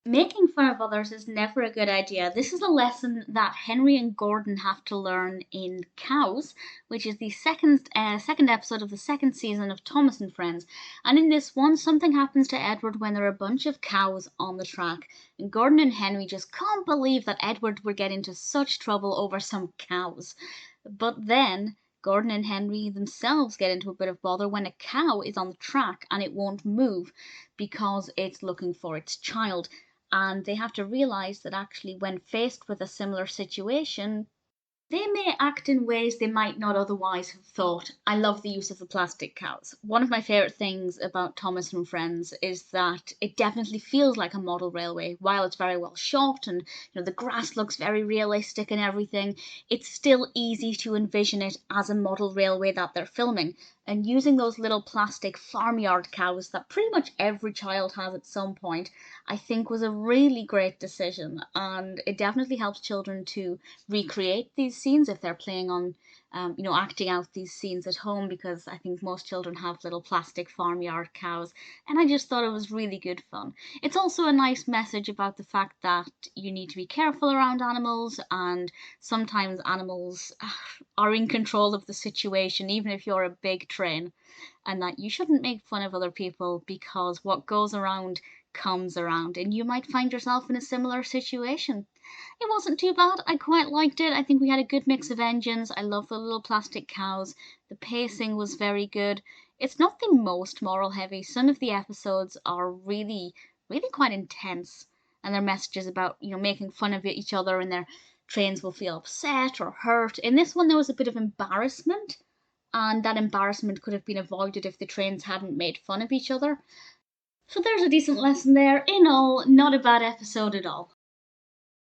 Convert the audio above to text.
Making fun of others is never a good idea. This is a lesson that Henry and Gordon have to learn in Cows, which is the second episode of the second season of Thomas and Friends. And in this one, something happens to Edward when there are a bunch of cows on the track. And Gordon and Henry just can't believe that Edward would get into such trouble over some cows. But then Gordon and Henry themselves get into a bit of bother when a cow is on the track and it won't move because it's looking for its child. And they have to realize that actually, when faced with a similar situation, they may act in ways they might not otherwise have thought. I love the use of the plastic cows. One of my favourite things about Thomas and Friends is that it definitely feels like a model railway. While it's very well shot and the grass looks very realistic and everything, it's still easy to envision it as a model railway that they're filming. And using those little plastic farmyard cows that pretty much every child has at some point, I think was a really great decision. And it definitely helps children to recreate these scenes if they're playing on, acting out these scenes at home, because I think most children have little plastic farmyard cows, and I just thought it was really good fun. It's also a nice message about the fact that you need to be careful around animals, and sometimes animals are in control of the situation, even if you're a big train, and that you shouldn't make fun of other people because what goes around comes around, and you might find yourself in a similar situation. It wasn't too bad. I quite liked it. I think we had a good mix of engines. I love the little plastic cows. The pacing was very good. It's not the most moral heavy. Some of the episodes are really, really quite intense, and their messages about, making fun of each other and their trains will feel upset or hurt. In this one, there was a bit of embarrassment, and that embarrassment could have been avoided if the trains hadn't made fun of each other. So there's a decent lesson there. In all, not a bad episode at all.